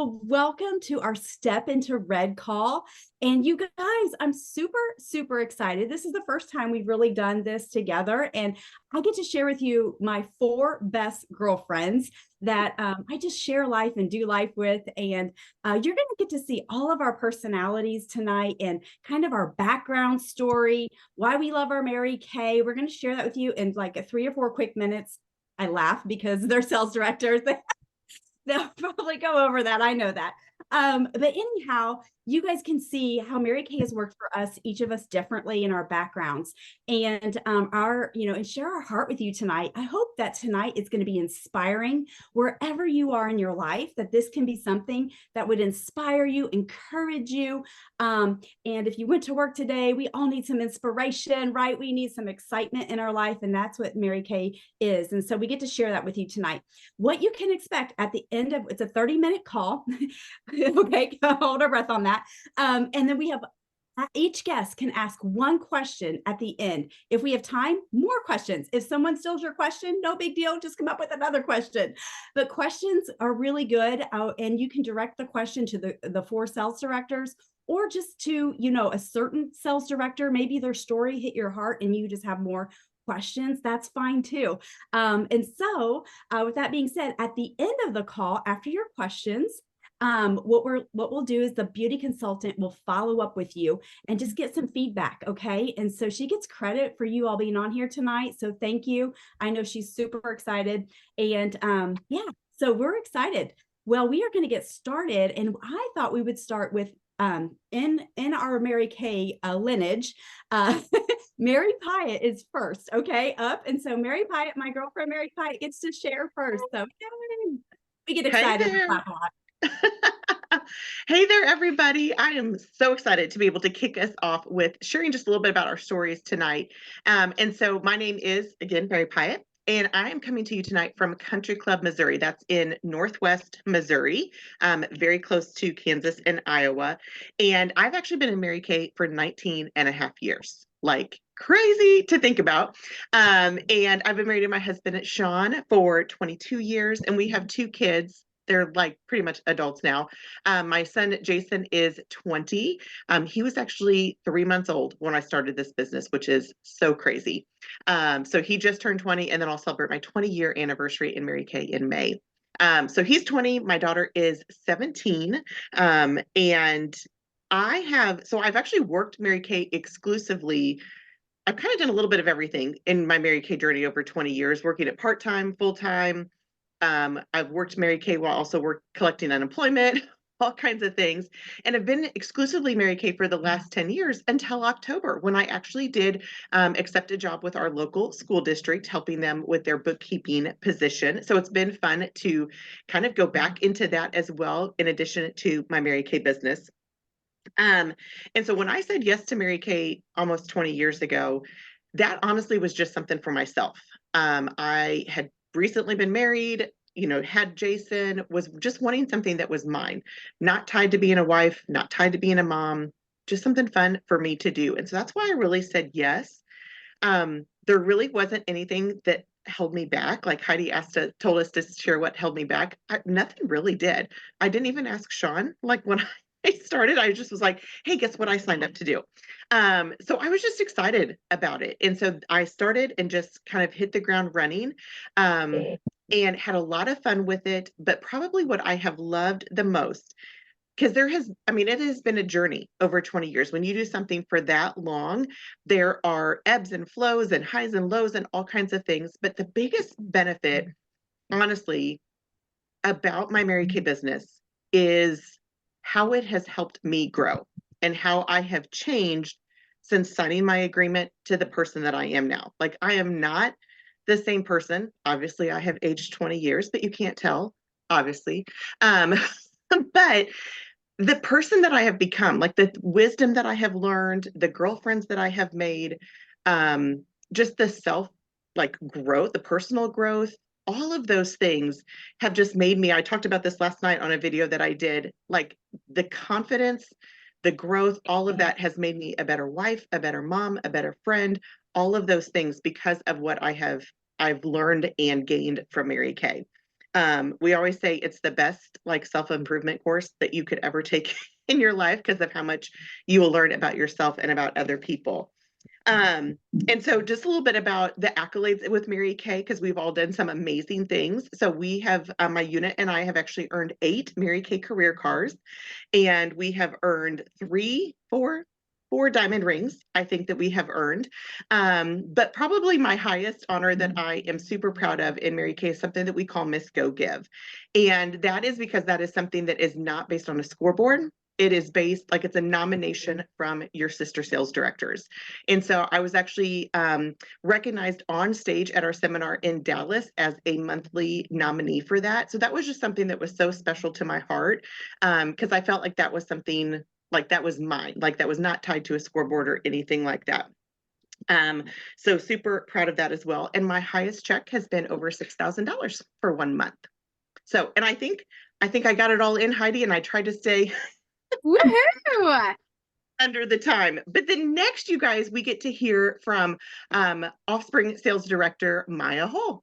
Welcome to our Step into Red call. And you guys, I'm super, super excited. This is the first time we've really done this together. And I get to share with you my four best girlfriends that I just share life and do life with. And you're going to get to see all of our personalities tonight and kind of our background story, why we love our Mary Kay. We're going to share that with you in like a 3 or 4 quick minutes. I laugh because they're sales directors. They'll probably go over that. I know that. But anyhow, you guys can see how Mary Kay has worked for us, each of us differently in our backgrounds, and and share our heart with you tonight. I hope that tonight is going to be inspiring wherever you are in your life, that this can be something that would inspire you, encourage you. And if you went to work today, we all need some inspiration, right? We need some excitement in our life, and that's what Mary Kay is. And so we get to share that with you tonight. What you can expect at the end of it's a 30-minute call. Okay, hold our breath on that. And then we have each guest can ask one question at the end. If we have time, more questions. If someone steals your question, no big deal. Just come up with another question. But questions are really good. And you can direct the question to the four sales directors or just to, a certain sales director. Maybe their story hit your heart and you just have more questions. That's fine too. And so with that being said, at the end of the call, after your questions, what we'll do is the beauty consultant will follow up with you and just get some feedback. Okay. And so she gets credit for you all being on here tonight. So thank you. I know she's super excited. And yeah, so we're excited. Well, we are going to get started. And I thought we would start with in our Mary Kay lineage, Mary Pyatt is first, okay, up. And so Mary Pyatt, my girlfriend Mary Pyatt, gets to share first. So yay. We get Hey excited and there. clap a lot. Hey there, everybody. I am so excited to be able to kick us off with sharing just a little bit about our stories tonight. And so my name is, again, Mary Pyatt, and I am coming to you tonight from Country Club, Missouri. That's in Northwest Missouri, very close to Kansas and Iowa. And I've actually been in Mary Kay for 19 and a half years. Like crazy to think about. And I've been married to my husband, Sean, for 22 years, and we have two kids. They're like pretty much adults now. My son, Jason, is 20. He was actually 3 months old when I started this business, which is so crazy. So he just turned 20, and then I'll celebrate my 20-year anniversary in Mary Kay in May. So he's 20. My daughter is 17. And I've actually worked Mary Kay exclusively. I've kind of done a little bit of everything in my Mary Kay journey over 20 years, working at part-time, full-time. I've worked Mary Kay while also collecting unemployment, all kinds of things, and have been exclusively Mary Kay for the last 10 years until October, when I actually did accept a job with our local school district, helping them with their bookkeeping position. So it's been fun to kind of go back into that as well, in addition to my Mary Kay business. And so when I said yes to Mary Kay almost 20 years ago, that honestly was just something for myself. I had recently been married, had Jason, was just wanting something that was mine, not tied to being a wife, not tied to being a mom, just something fun for me to do. And so that's why I really said yes. There really wasn't anything that held me back. Like Heidi told us to share what held me back. Nothing really did. I didn't even ask Sean. Like when I started, I just was like, hey, guess what I signed up to do? So I was just excited about it. And so I started and just kind of hit the ground running, and had a lot of fun with it. But probably what I have loved the most, because it has been a journey over 20 years. When you do something for that long, there are ebbs and flows and highs and lows and all kinds of things. But the biggest benefit, honestly, about my Mary Kay business is how it has helped me grow and how I have changed since signing my agreement to the person that I am now. Like, I am not the same person. Obviously, I have aged 20 years, but you can't tell, obviously. But the person that I have become, like the wisdom that I have learned, the girlfriends that I have made, just the like growth, the personal growth, all of those things have just made me. I talked about this last night on a video that I did, like the confidence, the growth, all of that has made me a better wife, a better mom, a better friend, all of those things because of what I've learned and gained from Mary Kay. We always say it's the best like self-improvement course that you could ever take in your life because of how much you will learn about yourself and about other people. Um, and so just a little bit about the accolades with Mary Kay, because we've all done some amazing things. So we have, my unit and I have actually earned 8 Mary Kay career cars, and we have earned four diamond rings, I think that we have earned. But probably my highest honor that I am super proud of in Mary Kay is something that we call Miss Go Give. And that is because that is something that is not based on a scoreboard. It is based like it's a nomination from your sister sales directors. And so I was actually recognized on stage at our seminar in Dallas as a monthly nominee for that. So that was just something that was so special to my heart, because I felt like that was something like that was mine, like that was not tied to a scoreboard or anything like that. So super proud of that as well. And my highest check has been over $6,000 for 1 month. So, and I think I got it all in, Heidi, and I tried to stay Woohoo! under the time. But then next, you guys, we get to hear from Offspring sales director Maya Hull.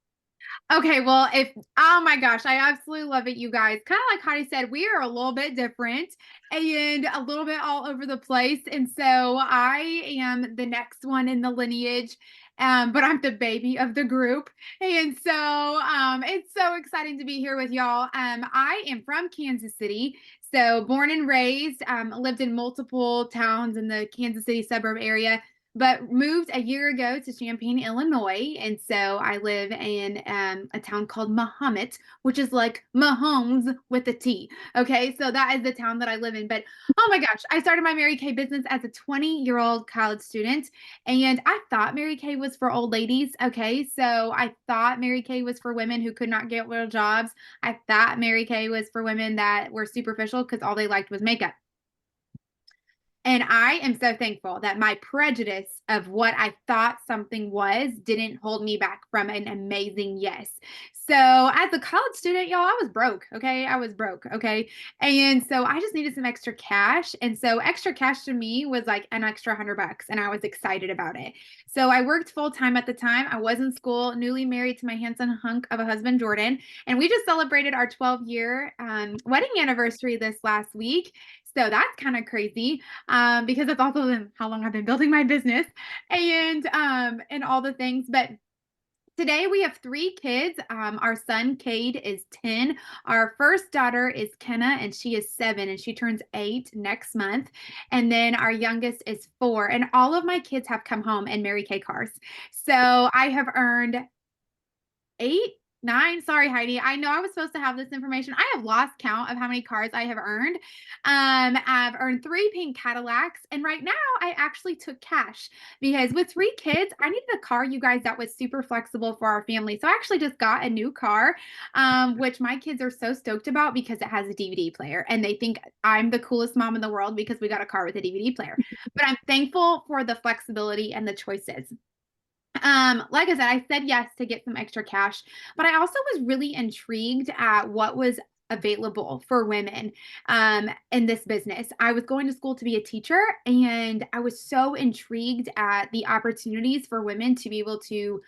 Okay, well, oh my gosh, I absolutely love it, you guys. Kind of like Heidi said, we are a little bit different and a little bit all over the place. And so I am the next one in the lineage, but I'm the baby of the group. And so it's so exciting to be here with y'all. I am from Kansas City. So born and raised, lived in multiple towns in the Kansas City suburb area, but moved a year ago to Champaign, Illinois. And so I live in a town called Mahomet, which is like Mahomes with a T. Okay, so that is the town that I live in. But oh my gosh, I started my Mary Kay business as a 20-year-old college student. And I thought Mary Kay was for old ladies. Okay, so I thought Mary Kay was for women who could not get real jobs. I thought Mary Kay was for women that were superficial because all they liked was makeup. And I am so thankful that my prejudice of what I thought something was didn't hold me back from an amazing yes. So, as a college student, y'all, I was broke. Okay. I was broke. Okay. And so I just needed some extra cash. And so, extra cash to me was like an extra $100, and I was excited about it. So, I worked full time at the time. I was in school, newly married to my handsome hunk of a husband, Jordan. And we just celebrated our 12-year wedding anniversary this last week. So, that's kind of crazy because it's also how long I've been building my business and all the things. But today we have 3 kids. Our son Cade is 10. Our first daughter is Kenna, and she is 7, and she turns 8 next month. And then our youngest is 4. And all of my kids have come home in Mary Kay cars. So I have earned 8, 9. Sorry, Heidi. I know I was supposed to have this information. I have lost count of how many cars I have earned. I've earned 3 pink Cadillacs, and right now I actually took cash because with 3 kids, I needed a car, you guys, that was super flexible for our family. So I actually just got a new car, which my kids are so stoked about because it has a DVD player, and they think I'm the coolest mom in the world because we got a car with a DVD player. But I'm thankful for the flexibility and the choices. Like I said, I said yes to get some extra cash, but I also was really intrigued at what was available for women in this business. I was going to school to be a teacher, and I was so intrigued at the opportunities for women to be able to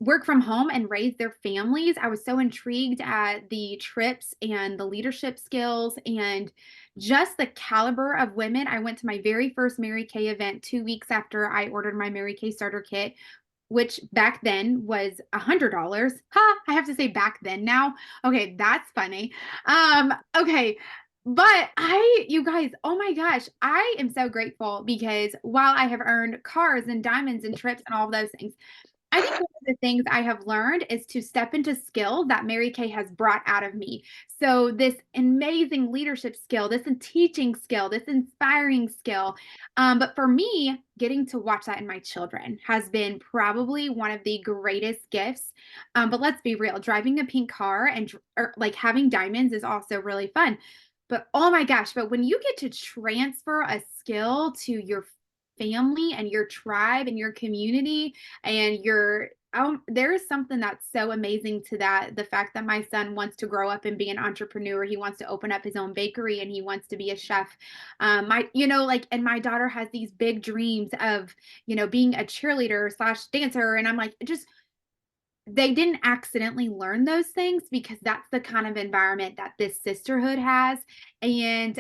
work from home and raise their families. I was so intrigued at the trips and the leadership skills and just the caliber of women. I went to my very first Mary Kay event 2 weeks after I ordered my Mary Kay starter kit, which back then was $100. Ha, I have to say back then now. Okay, that's funny. Okay. But you guys, oh my gosh, I am so grateful because while I have earned cars and diamonds and trips and all of those things, I think one of the things I have learned is to step into skill that Mary Kay has brought out of me. So this amazing leadership skill, this teaching skill, this inspiring skill. But for me, getting to watch that in my children has been probably one of the greatest gifts. But let's be real, driving a pink car and like having diamonds is also really fun. But oh my gosh, but when you get to transfer a skill to your family and your tribe and your community and your there is something that's so amazing to that. The fact that my son wants to grow up and be an entrepreneur, he wants to open up his own bakery and he wants to be a chef. And my daughter has these big dreams of, being a cheerleader slash dancer. And I'm like, just they didn't accidentally learn those things because that's the kind of environment that this sisterhood has. And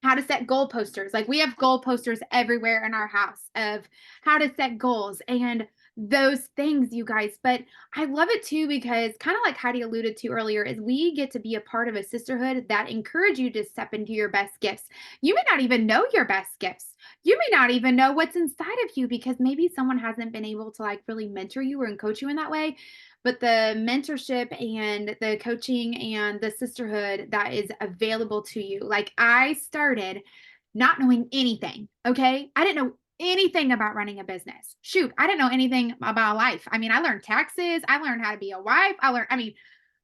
how to set goal posters. Like we have goal posters everywhere in our house of how to set goals and those things, you guys. But I love it too because kind of like Heidi alluded to earlier, is we get to be a part of a sisterhood that encourage you to step into your best gifts. You may not even know your best gifts. You may not even know what's inside of you because maybe someone hasn't been able to like really mentor you or coach you in that way. But the mentorship and the coaching and the sisterhood that is available to you. Like I started not knowing anything. Okay. I didn't know anything about running a business. Shoot, I didn't know anything about life. I mean, I learned taxes. I learned how to be a wife. I mean,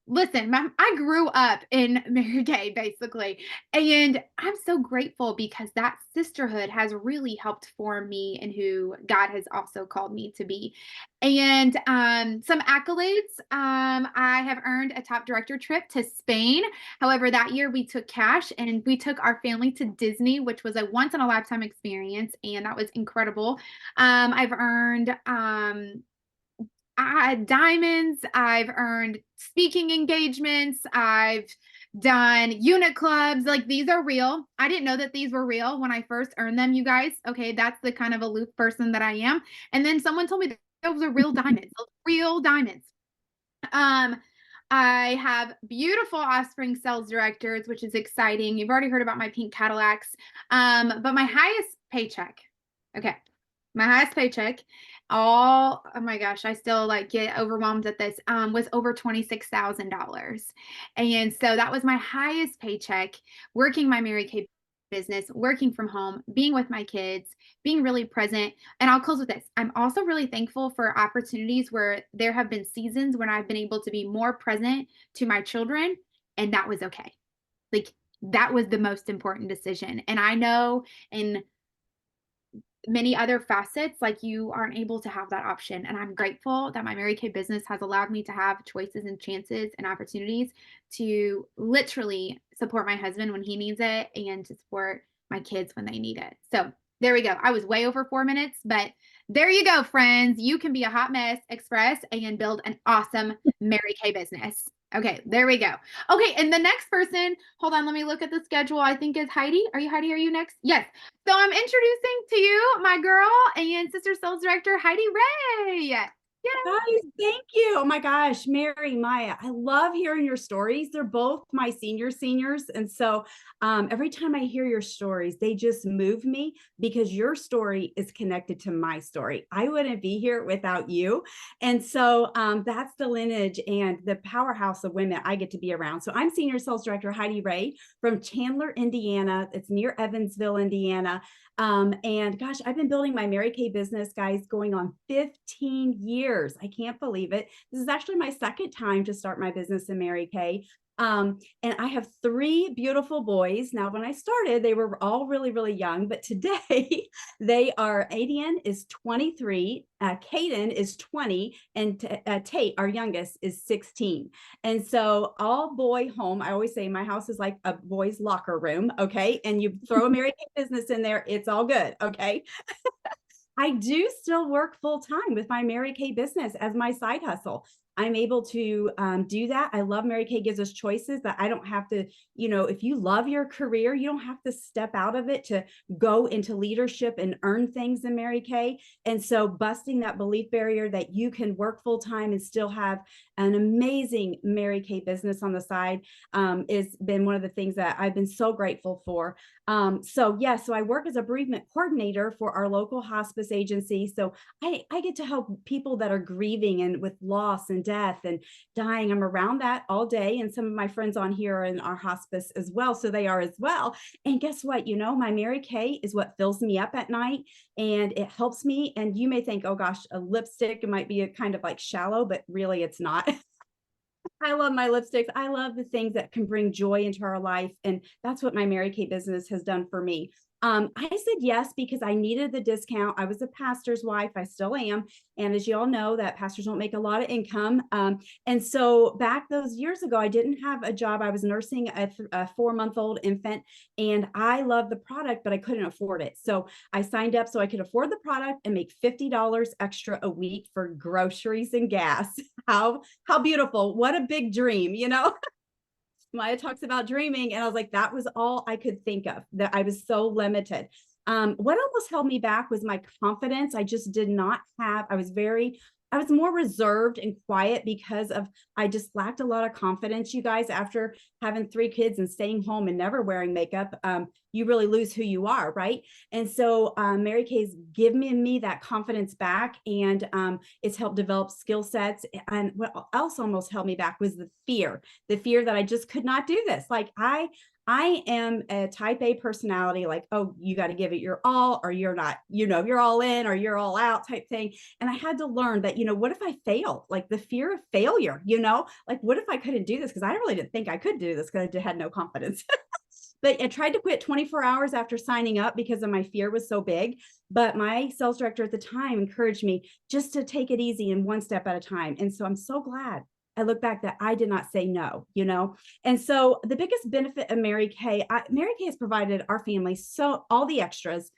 listen, I grew up in Mary Kay, basically. And I'm so grateful because that sisterhood has really helped form me and who God has also called me to be. And some accolades. I have earned a top director trip to Spain. However, that year we took cash and we took our family to Disney, which was a once in a lifetime experience. And that was incredible. I've earned diamonds. I've earned speaking engagements. I've done unit clubs. Like these are real. I didn't know that these were real when I first earned them, you guys. Okay, that's the kind of aloof person that I am. And then someone told me that those are real diamonds, real diamonds. I have beautiful offspring sales directors, which is exciting. You've already heard about my pink Cadillacs. But my highest paycheck, okay, my highest paycheck, oh my gosh, I still like get overwhelmed at this, was over $26,000. And so that was my highest paycheck working my Mary Kay business, working from home, being with my kids, being really present. And I'll close with this. I'm also really thankful for opportunities where there have been seasons when I've been able to be more present to my children, and that was okay. Like that was the most important decision. And I know in many other facets, like you aren't able to have that option. And I'm grateful that my Mary Kay business has allowed me to have choices and chances and opportunities to literally support my husband when he needs it and to support my kids when they need it. So there we go. I was way over 4 minutes, but there you go, friends. You can be a hot mess express and build an awesome Mary Kay business. Okay, there we go. Okay, and the next person, hold on, let me look at the schedule. I think is Heidi. Are you Heidi? Are you next? Yes. So I'm introducing to you my girl and sister sales director, Heidi Ray. Guys, thank you. Oh my gosh, Mary, Maya, I love hearing your stories. They're both my seniors. And so every time I hear your stories, they just move me because your story is connected to my story. I wouldn't be here without you. And so that's the lineage and the powerhouse of women I get to be around. So I'm Senior Sales Director Heidi Ray from Chandler, Indiana. It's near Evansville, Indiana. And gosh, I've been building my Mary Kay business, guys, going on 15 years. I can't believe it. This is actually my second time to start my business in Mary Kay. And I have 3 beautiful boys. Now, when I started, they were all really, really young, but today they are, Adian is 23, Caden is 20, and Tate, our youngest, is 16. And so all boy home, I always say my house is like a boy's locker room, okay? And you throw a Mary Kay business in there, it's all good, okay? I do still work full time with my Mary Kay business as my side hustle. I'm able to do that. I love Mary Kay gives us choices that I don't have to, if you love your career, you don't have to step out of it to go into leadership and earn things in Mary Kay. And so busting that belief barrier that you can work full time and still have an amazing Mary Kay business on the side has been one of the things that I've been so grateful for. So I work as a bereavement coordinator for our local hospice agency. So I get to help people that are grieving and with loss and death and dying. I'm around that all day. And some of my friends on here are in our hospice as well. So they are as well. And guess what? My Mary Kay is what fills me up at night and it helps me. And you may think, oh gosh, a lipstick, it might be a kind of like shallow, but really it's not. I love my lipsticks. I love the things that can bring joy into our life. And that's what my Mary Kay business has done for me. I said yes because I needed the discount. I was a pastor's wife. I still am. And as you all know, that pastors don't make a lot of income. And so back those years ago, I didn't have a job. I was nursing a 4-month-old infant, and I loved the product, but I couldn't afford it. So I signed up so I could afford the product and make $50 extra a week for groceries and gas. How beautiful. What a big dream, you know? Maya talks about dreaming, and I was like, that was all I could think of, that I was so limited. What almost held me back was my confidence. I just did not have, I was more reserved and quiet because of, I just lacked a lot of confidence, you guys. After having 3 kids and staying home and never wearing makeup, you really lose who you are, right? And so Mary Kay's given me that confidence back, and it's helped develop skill sets. And what else almost held me back was the fear that I just could not do this. Like I am a type A personality, like, oh, you got to give it your all, or you're not, you're all in or you're all out type thing. And I had to learn that, what if I fail? Like the fear of failure, like what if I couldn't do this? Because I really didn't think I could do this because I had no confidence. But I tried to quit 24 hours after signing up because of my fear was so big. But my sales director at the time encouraged me just to take it easy and one step at a time. And so I'm so glad I look back that I did not say no, And so the biggest benefit of Mary Kay has provided our family so all the extras,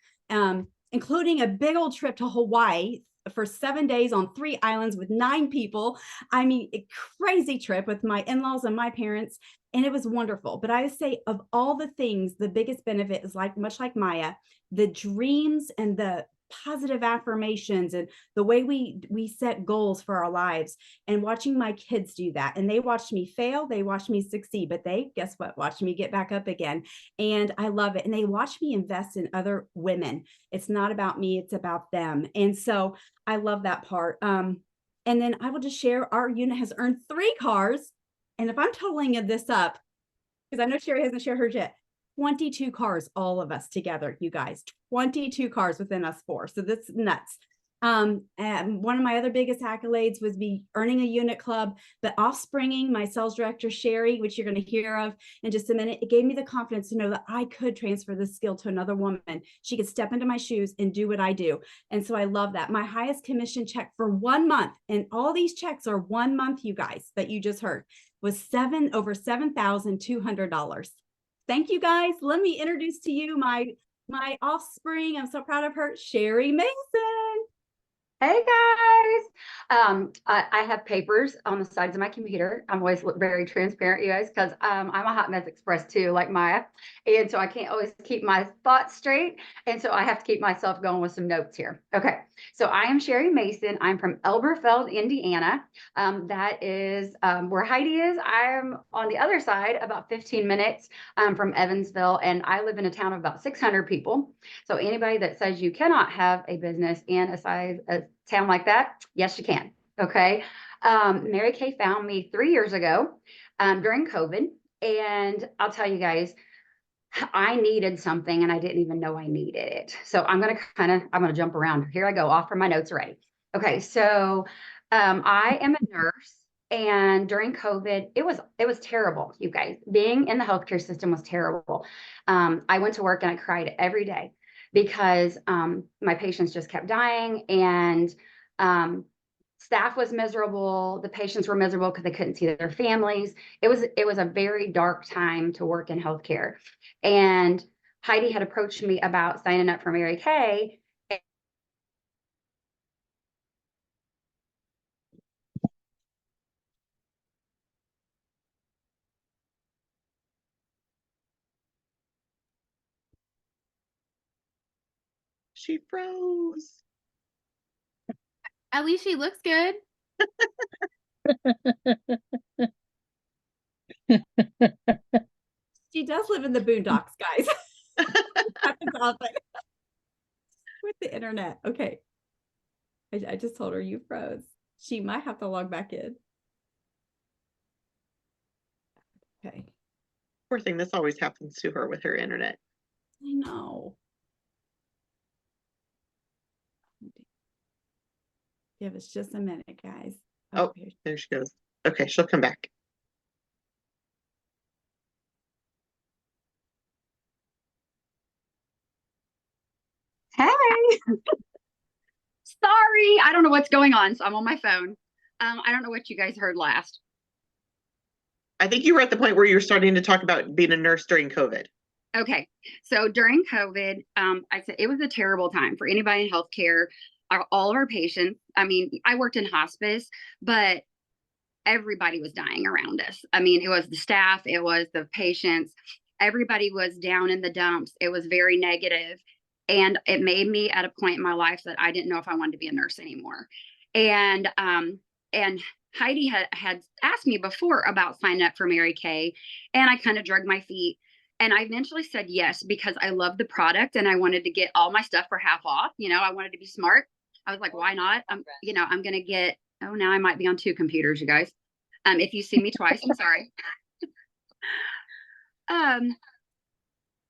including a big old trip to Hawaii for 7 days on 3 islands with 9 people. I mean, a crazy trip with my in-laws and my parents. And it was wonderful. But I would say of all the things, the biggest benefit is much like Maya, the dreams and the positive affirmations and the way we set goals for our lives, and watching my kids do that. And they watched me fail, they watched me succeed, but they, guess what, watched me get back up again. And I love it. And they watch me invest in other women. It's not about me, it's about them. And so I love that part. And then I will just share, our unit has earned 3 cars. And if I'm totaling this up, because I know Sherry hasn't shared hers yet, 22 cars, all of us together, you guys, 22 cars within us 4. So that's nuts. And one of my other biggest accolades was earning a unit club, but offspringing my sales director, Sherry, which you're going to hear of in just a minute. It gave me the confidence to know that I could transfer this skill to another woman. She could step into my shoes and do what I do. And so I love that. My highest commission check for 1 month, and all these checks are 1 month, you guys, that you just heard, was over $7,200. Thank you, guys. Let me introduce to you my offspring. I'm so proud of her, Sherry Mason. Hey guys, I have papers on the sides of my computer. I'm always very transparent, you guys, because I'm a hot mess express too, like Maya. And so I can't always keep my thoughts straight. And so I have to keep myself going with some notes here. Okay, so I am Sherry Mason. I'm from Elberfeld, Indiana. That is where Heidi is. I'm on the other side, about 15 minutes from Evansville, and I live in a town of about 600 people. So anybody that says you cannot have a business in a town like that, yes, you can. Okay. Mary Kay found me 3 years ago during COVID. And I'll tell you guys, I needed something and I didn't even know I needed it. So I'm going to jump around. Here I go, off for my notes already. Okay. So I am a nurse. And during COVID, it was terrible, you guys. Being in the healthcare system was terrible. I went to work and I cried every day because my patients just kept dying, and staff was miserable. The patients were miserable because they couldn't see their families. It was a very dark time to work in healthcare. And Heidi had approached me about signing up for Mary Kay. She froze. At least she looks good. She does live in the boondocks, guys. Happens often with the internet. Okay. I just told her you froze. She might have to log back in. Okay. Poor thing, this always happens to her with her internet. I know. Give us just a minute, guys. Oh, there she goes. Okay, she'll come back. Hey. Sorry, I don't know what's going on, so I'm on my phone. I don't know what you guys heard last. I think you were at the point where you were starting to talk about being a nurse during COVID. Okay, so during COVID, I said it was a terrible time for anybody in healthcare. All of our patients. I mean, I worked in hospice, but everybody was dying around us. I mean, it was the staff, it was the patients. Everybody was down in the dumps. It was very negative, and it made me at a point in my life that I didn't know if I wanted to be a nurse anymore. And Heidi had asked me before about signing up for Mary Kay, and I kind of dragged my feet. And I eventually said yes because I love the product and I wanted to get all my stuff for half off. You know, I wanted to be smart. I was like, why not? I'm going to get, oh, now I might be on 2 computers, you guys. If you see me twice, I'm sorry.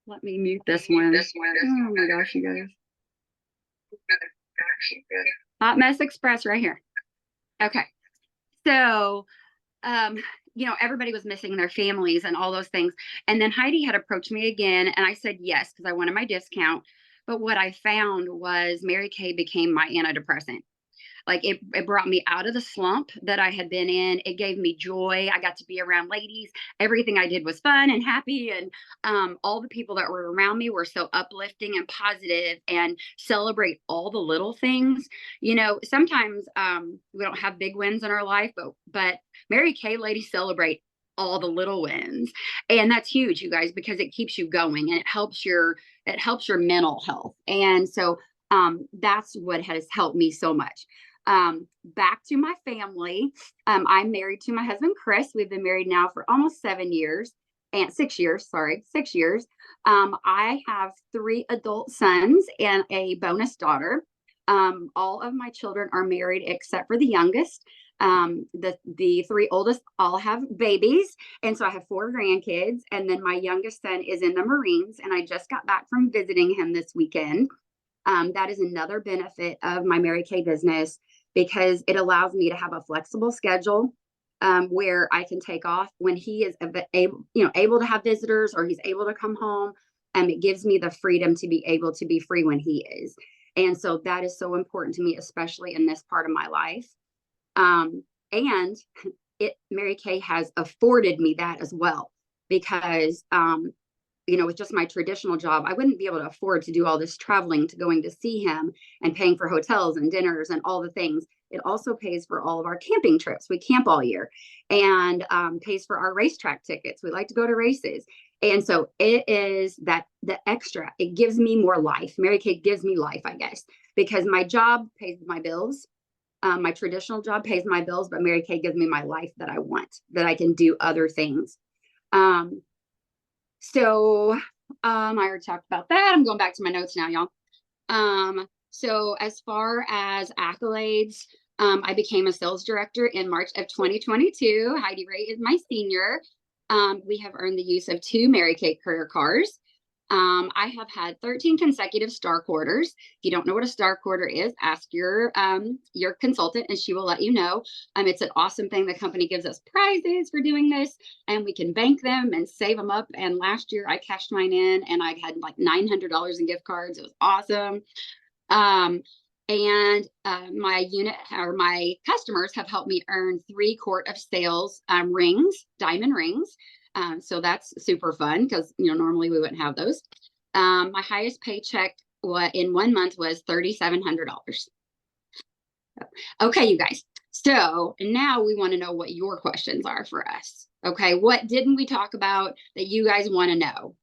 Let me mute this one. Oh my gosh, you guys. Hot Mess Express right here. Okay. So, everybody was missing their families and all those things. And then Heidi had approached me again, and I said yes because I wanted my discount. But what I found was Mary Kay became my antidepressant. Like it brought me out of the slump that I had been in. It gave me joy. I got to be around ladies. Everything I did was fun and happy. And all the people that were around me were so uplifting and positive and celebrate all the little things. Sometimes we don't have big wins in our life, but Mary Kay ladies celebrate all the little wins. And that's huge, you guys, because it keeps you going and it helps your mental health. And so that's what has helped me so much. Back to my family. I'm married to my husband, Chris. We've been married now for almost 6 years. I have 3 adult sons and a bonus daughter. All of my children are married except for the youngest. The 3 oldest all have babies. And so I have 4 grandkids. And then my youngest son is in the Marines. And I just got back from visiting him this weekend. That is another benefit of my Mary Kay business because it allows me to have a flexible schedule where I can take off when he is able to have visitors or he's able to come home. It gives me the freedom to be able to be free when he is. And so that is so important to me, especially in this part of my life. And Mary Kay has afforded me that as well because with just my traditional job, I wouldn't be able to afford to do all this traveling to going to see him and paying for hotels and dinners and all the things. It also pays for all of our camping trips. We camp all year and pays for our racetrack tickets. We like to go to races. And so it is the extra. It gives me more life. Mary Kay gives me life, I guess, because my job pays my bills. My traditional job pays my bills, but Mary Kay gives me my life that I want, that I can do other things. So I already talked about that. I'm going back to my notes now, y'all. So as far as accolades, I became a sales director in March of 2022. Heidi Ray is my senior. We have earned the use of 2 Mary Kay career cars. I have had 13 consecutive star quarters. If you don't know what a star quarter is, ask your consultant and she will let you know. It's an awesome thing. The company gives us prizes for doing this and we can bank them and save them up. And last year I cashed mine in and I had like $900 in gift cards. It was awesome. My unit or my customers have helped me earn 3 Court of Sales rings, diamond rings. So that's super fun because, normally we wouldn't have those. My highest paycheck in 1 month was $3,700. Okay, you guys. So now we want to know what your questions are for us. Okay, what didn't we talk about that you guys want to know?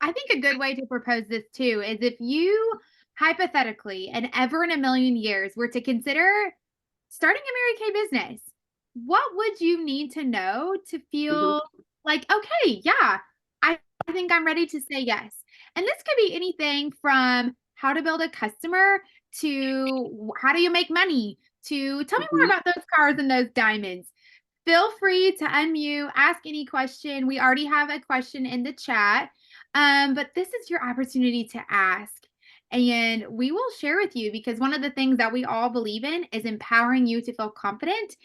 I think a good way to propose this too is if you hypothetically and ever in a million years were to consider starting a Mary Kay business, what would you need to know to feel like, okay, yeah, I think I'm ready to say yes. And this could be anything from how to build a customer to how do you make money to tell me more about those cars and those diamonds. Feel free to unmute, ask any question. We already have a question in the chat, but this is your opportunity to ask. And we will share with you because one of the things that we all believe in is empowering you to feel confident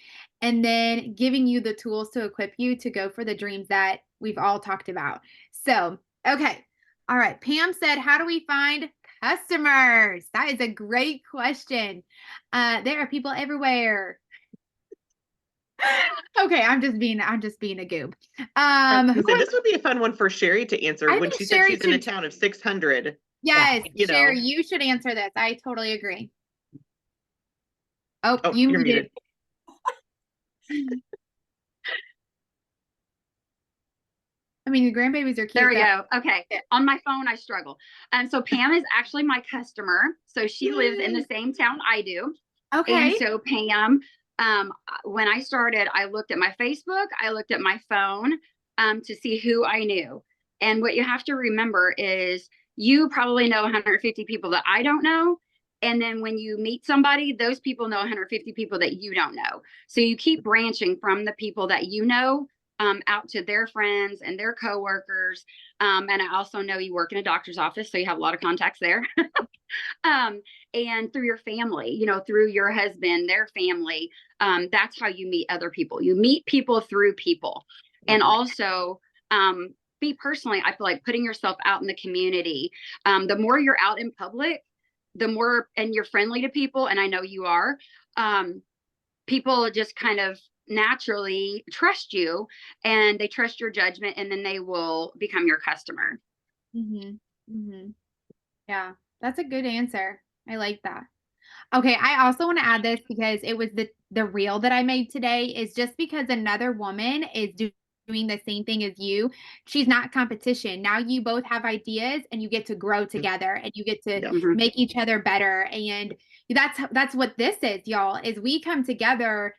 and then giving you the tools to equip you to go for the dreams that we've all talked about. So, okay. All right. Pam said, how do we find customers? That is a great question. There are people everywhere. Okay, I'm just being a goob. I was Who gonna say, are- this would be a fun one for Sherry to answer I when think she said Sherry she's in a should. town of 600. Yes, you know. Sherry, you should answer this. I totally agree. Oh, Oh, you you're muted. I mean, the grandbabies are cute. There we though. go. Okay. On my phone, I struggle. So Pam is actually my customer. So she lives in the Yay. same town I do. And Okay. so Pam, when I started, I looked at my Facebook, I looked at my phone to see who I knew. And what you have to remember is you probably know 150 people that I don't know. And then when you meet somebody, those people know 150 people that you don't know. So you keep branching from the people that you know out to their friends and their coworkers. And I also know you work in a doctor's office, so you have a lot of contacts there. And through your family, you know, through your husband, their family, that's how you meet other people. You meet people through people. And also, be personally, I feel like putting yourself out in the community, the more you're out in public, the more, and you're friendly to people, and I know you are, people just kind of naturally trust you, and they trust your judgment, and then they will become your customer. Yeah, that's a good answer. I like that. Okay, I also want to add this because it was the reel that I made today is just because another woman is doing the same thing as you. She's not competition. Now you both have ideas and you get to grow together and you get to make each other better. And that's what this is, y'all, is we come together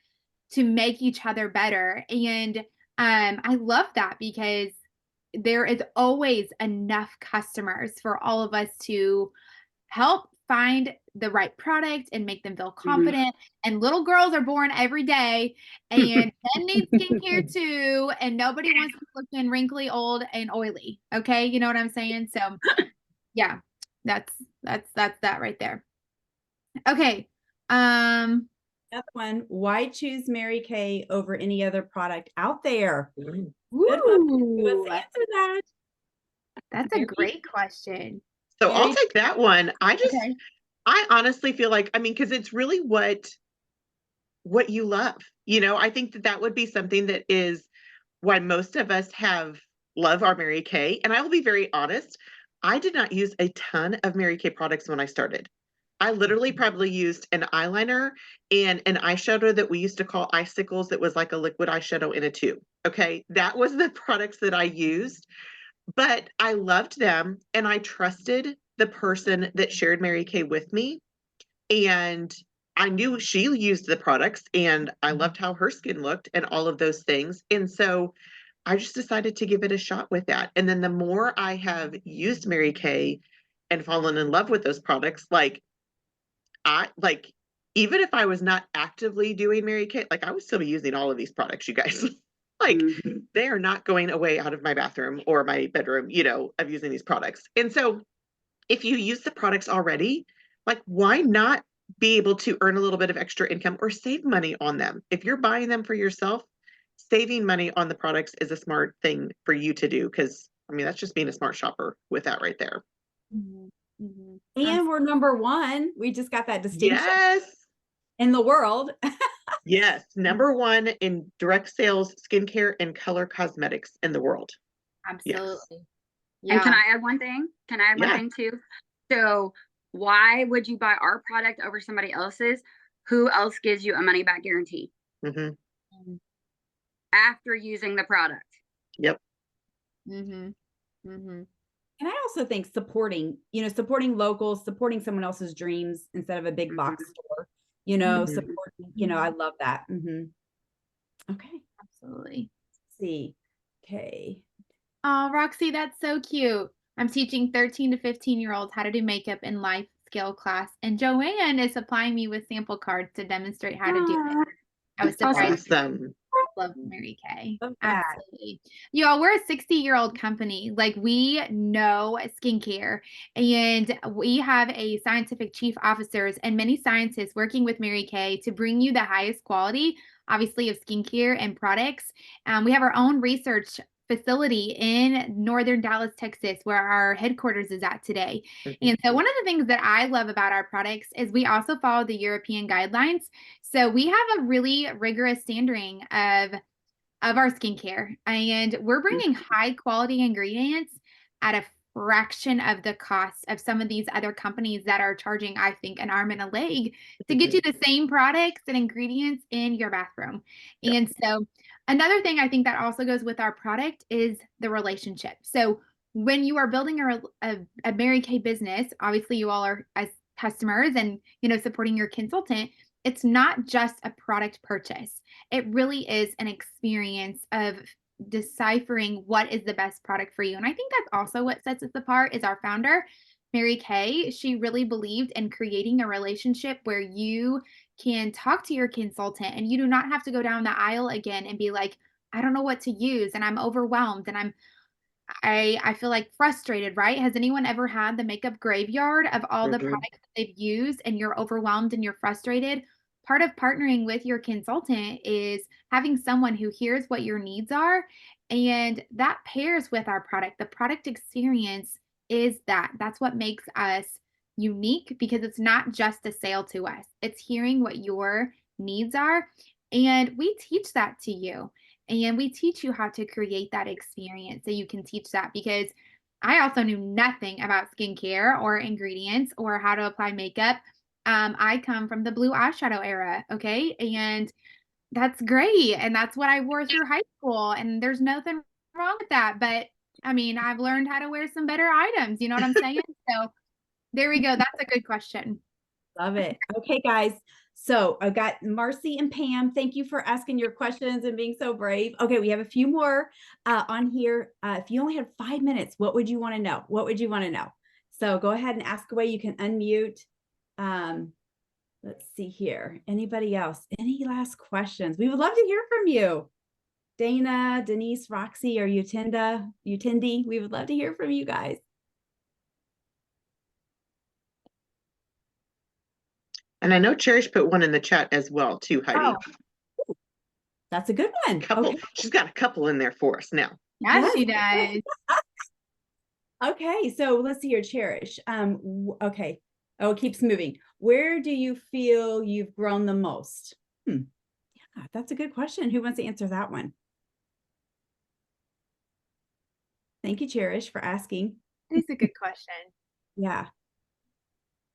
to make each other better. And I love that because there is always enough customers for all of us to help find the right product and make them feel confident. And little girls are born every day, and men need skincare too. And nobody wants to look wrinkly, old, and oily. Okay, you know what I'm saying? So, yeah, that's that right there. Okay. Another one. Why choose Mary Kay over any other product out there? Good Ooh, one. Let's answer that. That's a great question. So I'll take that one. Okay. I honestly feel like, I mean, because it's really what you love. You know, I think that would be something that is why most of us love our Mary Kay. And I will be very honest, I did not use a ton of Mary Kay products when I started. I literally probably used an eyeliner and an eyeshadow that we used to call icicles that was like a liquid eyeshadow in a tube. Okay, that was the products that I used, but I loved them and I trusted the person that shared Mary Kay with me. And I knew she used the products and I loved how her skin looked and all of those things. And so I just decided to give it a shot with that. And then the more I have used Mary Kay and fallen in love with those products, even if I was not actively doing Mary Kay, I would still be using all of these products, you guys. They are not going away out of my bathroom or my bedroom, of using these products. And so if you use the products already, why not be able to earn a little bit of extra income or save money on them? If you're buying them for yourself, saving money on the products is a smart thing for you to do. Because that's just being a smart shopper with that right there. And we're number one. We just got that distinction. Yes. In the world. Yes. Number one in direct sales, skincare, and color cosmetics in the world. Absolutely. Yes. Yeah. And can I add one thing? Can I add one thing too? So why would you buy our product over somebody else's? Who else gives you a money back guarantee after using the product? Yep. And I also think supporting locals, supporting someone else's dreams instead of a big box store, supporting, I love that. Okay. Absolutely. Let's see. Okay. Oh, Roxy, that's so cute. I'm teaching 13 to 15-year-olds how to do makeup in life skill class, and Joanne is supplying me with sample cards to demonstrate how to do it. I was surprised. Awesome. Love Mary Kay. Love that. Absolutely. Y'all, we're a 60-year-old company. We know skincare, and we have a scientific chief officers and many scientists working with Mary Kay to bring you the highest quality, obviously, of skincare and products. We have our own research facility in northern Dallas, Texas, where our headquarters is at today. And so one of the things that I love about our products is we also follow the European guidelines. So we have a really rigorous standarding of our skincare, and we're bringing high quality ingredients at a fraction of the cost of some of these other companies that are charging, I think, an arm and a leg to get you the same products and ingredients in your bathroom. Yep. And so another thing I think that also goes with our product is the relationship. So when you are building a Mary Kay business, obviously you all are as customers and, you know, supporting your consultant. It's not just a product purchase. It really is an experience of deciphering what is the best product for you. And I think that's also what sets us apart is our founder, Mary Kay. She really believed in creating a relationship where you can talk to your consultant and you do not have to go down the aisle again and be like, I don't know what to use and I'm overwhelmed and I feel like frustrated, right? Has anyone ever had the makeup graveyard of all the products that they've used and you're overwhelmed and you're frustrated? Part of partnering with your consultant is having someone who hears what your needs are, and that pairs with our product. The product experience is that's what makes us unique because it's not just a sale to us. It's hearing what your needs are, and we teach that to you. And we teach you how to create that experience so you can teach that because I also knew nothing about skincare or ingredients or how to apply makeup. I come from the blue eyeshadow era, okay? And that's great. And that's what I wore through high school. And there's nothing wrong with that. But I mean, I've learned how to wear some better items. You know what I'm saying? So there we go. That's a good question. Love it. Okay, guys. So I've got Marcy and Pam. Thank you for asking your questions and being so brave. Okay, we have a few more on here. If you only had 5 minutes, what would you want to know? What would you want to know? So go ahead and ask away. You can unmute. Let's see here. Anybody else? Any last questions? We would love to hear from you. Dana, Denise, Roxy, or Utendi. We would love to hear from you guys. And I know Cherish put one in the chat as well, too, Heidi. Oh, that's a good one. Couple. Okay. She's got a couple in there for us now. Yeah, she does. Okay, so let's see here, Cherish. Okay. Oh, it keeps moving. Where do you feel you've grown the most? Yeah, that's a good question. Who wants to answer that one? Thank you, Cherish, for asking. It's a good question. Yeah.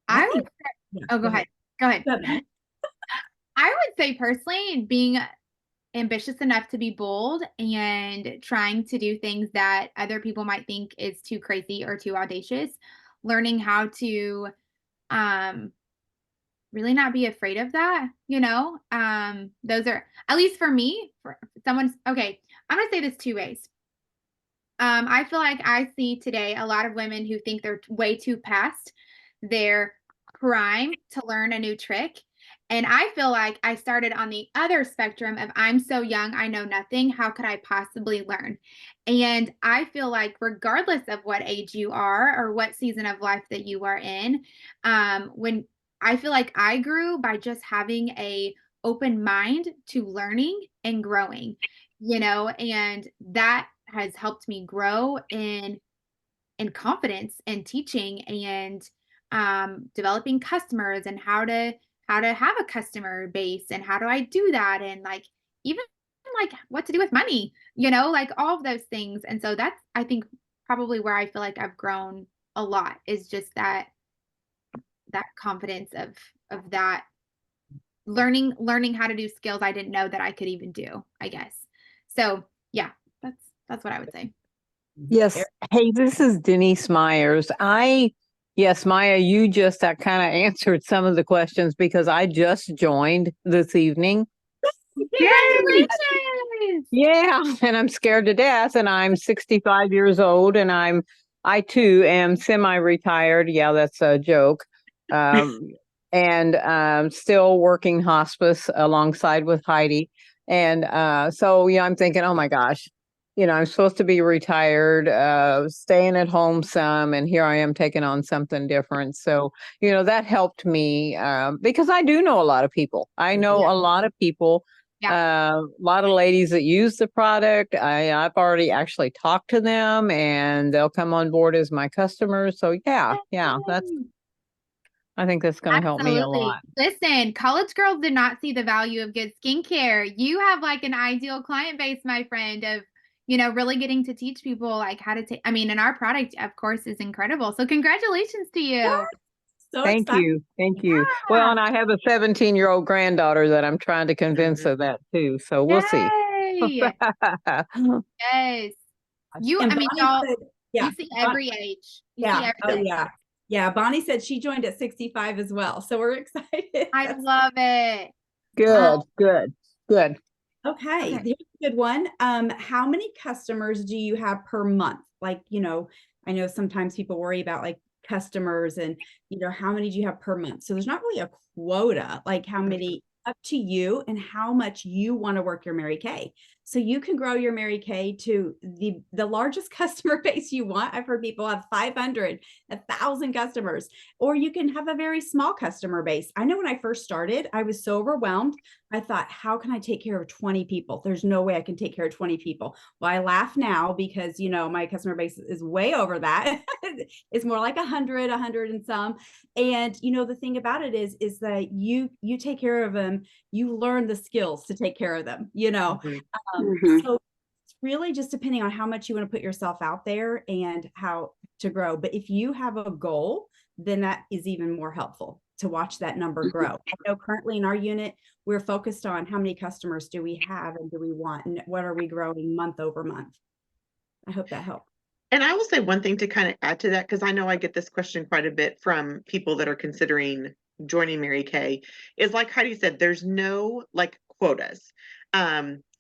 I think- would say, oh, go ahead. Go ahead. Go ahead. I would say personally, being ambitious enough to be bold and trying to do things that other people might think is too crazy or too audacious, learning how to really not be afraid of that, you know? Those are, at least for me, for someone's, okay, I'm gonna say this two ways. I feel like I see today a lot of women who think they're way too past their prime to learn a new trick. And I feel like I started on the other spectrum of I'm so young, I know nothing. How could I possibly learn? And I feel like regardless of what age you are or what season of life that you are in, when I feel like I grew by just having a open mind to learning and growing, you know, and that has helped me grow in confidence and teaching and developing customers and how to have a customer base and how do I do that and like even like what to do with money, you know, like all of those things. And so that's I think probably where I feel like I've grown a lot is just that confidence of that learning how to do skills I didn't know that I could even do, I guess. So yeah, that's what I would say. Yes. Hey, this is Denise Myers. Yes, Maya, you just kind of answered some of the questions because I just joined this evening. Congratulations! Yeah, and I'm scared to death, and I'm 65 years old, and I too am semi-retired. Yeah, that's a joke. And still working hospice alongside with Heidi. And so, yeah, I'm thinking, oh my gosh, you know, I'm supposed to be retired, staying at home some, and here I am taking on something different. So, you know, that helped me because I do know a lot of people. I know a lot of people A lot of ladies that use the product. I've already actually talked to them and they'll come on board as my customers. So yeah, I think that's going to help me a Absolutely. lot. Listen, college girls did not see the value of good skincare. You have like an ideal client base, my friend, of, really getting to teach people like how to take, and our product, of course, is incredible. So congratulations to you. So Thank excited. you. Thank you. Well, and I have a 17-year-old granddaughter that I'm trying to convince Mhm. of that too. So we'll see. Yay! Yes. You, And I mean, Bonnie y'all, said, yeah, you see every age. You see yeah, oh every age. yeah. Yeah, Bonnie said she joined at 65 as well. So we're excited. I love it. Good, good, good. Okay, Okay. here's a good one. How many customers do you have per month? Like, I know sometimes people worry about like customers and, how many do you have per month? So there's not really a quota, like how many, up to you and how much you want to work your Mary Kay. So you can grow your Mary Kay to the largest customer base you want. I've heard people have 500, 1,000 customers, or you can have a very small customer base. I know when I first started, I was so overwhelmed. I thought, how can I take care of 20 people? There's no way I can take care of 20 people. Well, I laugh now because, my customer base is way over that. It's more like 100, 100 and some. And, the thing about it is that you take care of them, you learn the skills to take care of them, Mhm. So it's really just depending on how much you want to put yourself out there and how to grow. But if you have a goal, then that is even more helpful to watch that number grow. I know currently in our unit, we're focused on how many customers do we have and do we want and what are we growing month over month. I hope that helped. And I will say one thing to kind of add to that, because I know I get this question quite a bit from people that are considering joining Mary Kay, is like Heidi said, there's no like quotas.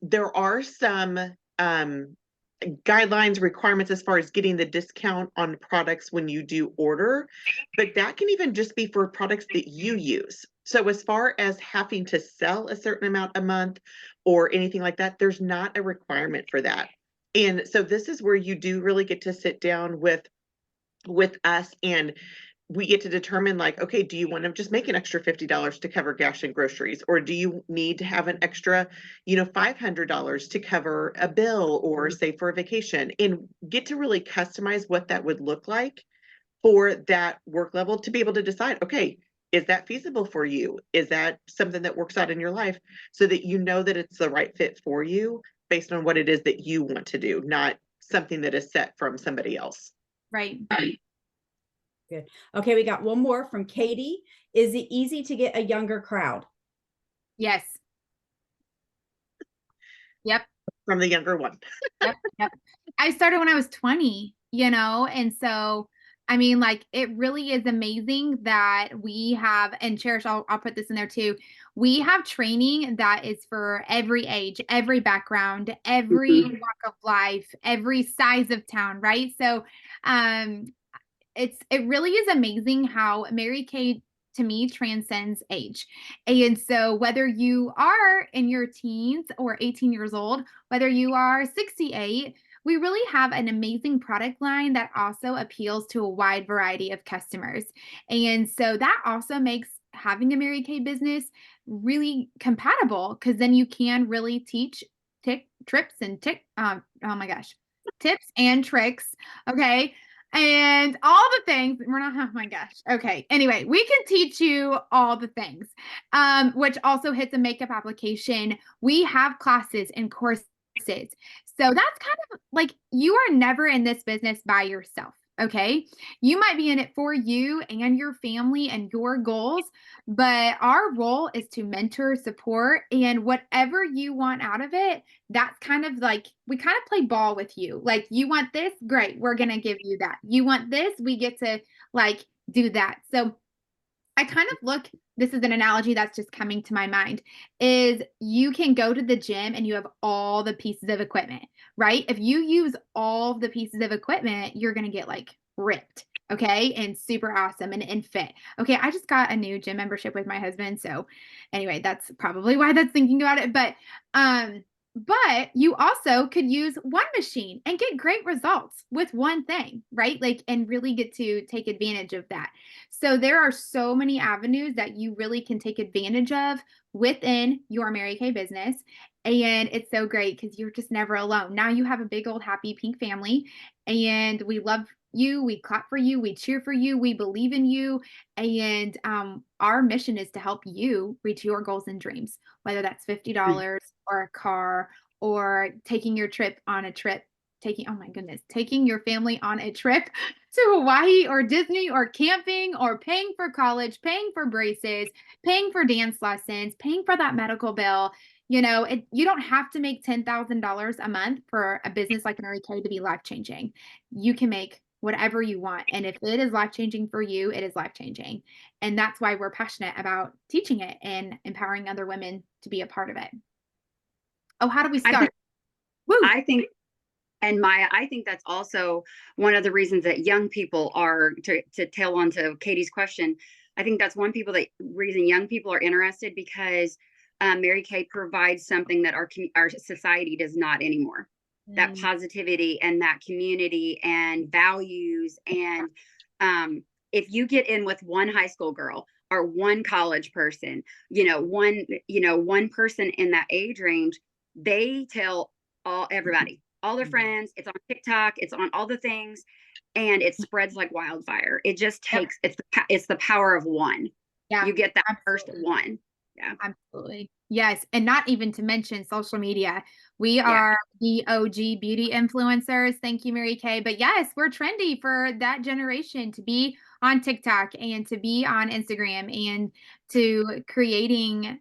There are some guidelines, requirements as far as getting the discount on products when you do order, but that can even just be for products that you use. So as far as having to sell a certain amount a month or anything like that, there's not a requirement for that. And so this is where you do really get to sit down with us, and we get to determine like, okay, do you want to just make an extra $50 to cover gas and groceries, or do you need to have an extra, $500 to cover a bill or save for a vacation, and get to really customize what that would look like for that work level to be able to decide, okay, is that feasible for you? Is that something that works out in your life, so that you know that it's the right fit for you based on what it is that you want to do, not something that is set from somebody else. Right. Good. Okay, we got one more from Katie. Is it easy to get a younger crowd? Yes. Yep. From the younger one. Yep. I started when I was 20, and so like it really is amazing that we have, and Cherish, I'll put this in there too. We have training that is for every age, every background, every walk of life, every size of town, right? So it really is amazing how Mary Kay to me transcends age. And so whether you are in your teens or 18 years old, whether you are 68, we really have an amazing product line that also appeals to a wide variety of customers. And so that also makes having a Mary Kay business really compatible, because then you can really teach tips and tricks. Okay. And all the things we're not, oh my gosh. Okay. Anyway, we can teach you all the things, which also hits a makeup application. We have classes and courses. So that's kind of like, you are never in this business by yourself. Okay. You might be in it for you and your family and your goals, but our role is to mentor, support, and whatever you want out of it, that's kind of like, we kind of play ball with you. Like, you want this? Great. We're going to give you that. You want this? We get to like do that. So I kind of look, this is an analogy that's just coming to my mind, is you can go to the gym and you have all the pieces of equipment, right? If you use all the pieces of equipment, you're going to get like ripped. Okay. And super awesome and fit. Okay. I just got a new gym membership with my husband. So anyway, that's probably why that's thinking about it. But you also could use one machine and get great results with one thing, right? Like, and really get to take advantage of that. So there are so many avenues that you really can take advantage of within your Mary Kay business. And it's so great because you're just never alone. Now you have a big old happy pink family, and we love you. We clap for you. We cheer for you. We believe in you. And our mission is to help you reach your goals and dreams, whether that's $50 or a car or taking your trip on a trip. Oh my goodness, taking your family on a trip to Hawaii or Disney or camping or paying for college, paying for braces, paying for dance lessons, paying for that medical bill. You know, you don't have to make $10,000 a month for a business like Mary Kay to be life-changing. You can make whatever you want. And if it is life-changing for you, it is life-changing. And that's why we're passionate about teaching it and empowering other women to be a part of it. Oh, how do we start? I think, and Maya, I think that's also one of the reasons that young people are, to tail on to Katie's question, I think that's reason young people are interested, because Mary Kay provides something that our society does not anymore. That positivity and that community and values. And if you get in with one high school girl or one college person, one person in that age range, they tell everybody, all their friends. It's on TikTok, it's on all the things, and it spreads like wildfire. It just takes, it's the power of one. Yeah, you get that absolutely. first one. Yeah, absolutely. Yes. And not even to mention social media. We are the OG beauty influencers. Thank you, Mary Kay. But yes, we're trendy for that generation to be on TikTok and to be on Instagram and to creating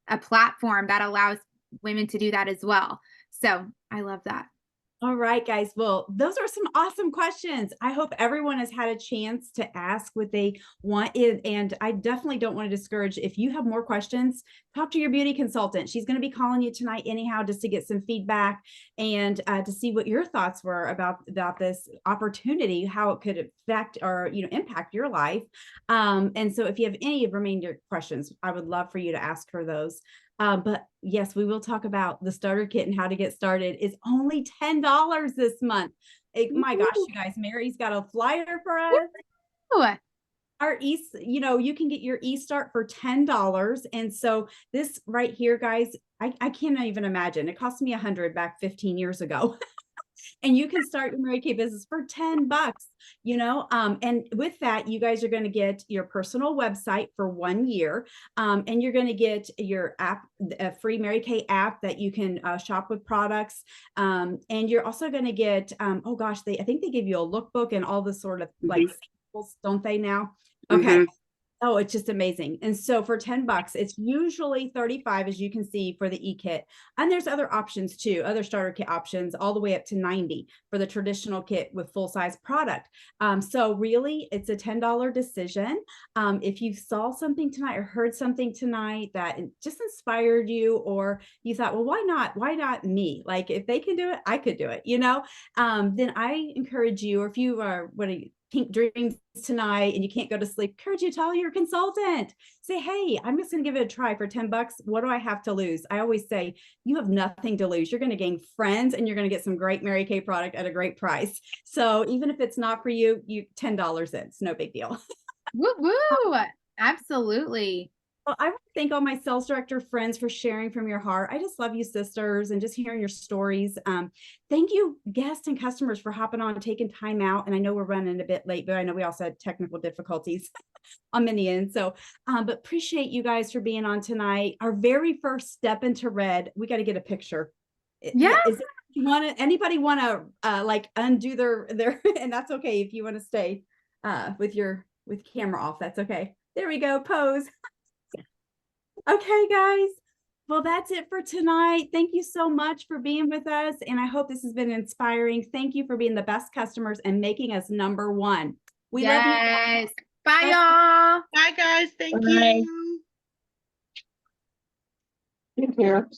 a platform that allows women to do that as well. So I love that. All right, guys. Well, those are some awesome questions. I hope everyone has had a chance to ask what they want. And I definitely don't want to discourage. If you have more questions, talk to your beauty consultant. She's going to be calling you tonight anyhow, just to get some feedback and to see what your thoughts were about this opportunity, how it could affect or impact your life. And so if you have any remainder questions, I would love for you to ask her those. But yes, we will talk about the starter kit and how to get started. It's only $10 this month. My gosh, you guys, Mary's got a flyer for us. Ooh. Our you can get your e-start for $10. And so this right here, guys, I can't even imagine. It cost me $100 back 15 years ago. And you can start your Mary Kay business for $10, and with that, you guys are going to get your personal website for 1 year. And you're going to get your app, a free Mary Kay app that you can shop with products. And you're also going to get, oh gosh, I think they give you a lookbook and all the sort of like samples, don't they now? Okay. Oh, it's just amazing. And so for $10, it's usually $35, as you can see, for the e-kit. And there's other options too, other starter kit options, all the way up to $90 for the traditional kit with full-size product. So really, it's a $10 decision. If you saw something tonight or heard something tonight that just inspired you, or you thought, well, why not? Why not me? Like, if they can do it, I could do it, then I encourage you, or if you are, pink dreams tonight and you can't go to sleep, encourage you to tell your consultant. Say, hey, I'm just going to give it a try for $10. What do I have to lose? I always say, you have nothing to lose. You're going to gain friends and you're going to get some great Mary Kay product at a great price. So even if it's not for you, $10 in. It's no big deal. Woo woo. Absolutely. Well, I want to thank all my sales director friends for sharing from your heart. I just love you, sisters, and just hearing your stories. Thank you, guests and customers, for hopping on and taking time out. And I know we're running a bit late, but I know we also had technical difficulties on many ends. So, but appreciate you guys for being on tonight. Our very first step into red. We got to get a picture. Yeah. Anybody want to like undo their and that's okay if you want to stay with camera off. That's okay. There we go. Pose. Okay, guys. Well, that's it for tonight. Thank you so much for being with us. And I hope this has been inspiring. Thank you for being the best customers and making us number one. We love you. Bye, y'all. Bye, guys. Thank Bye. you. Thank you.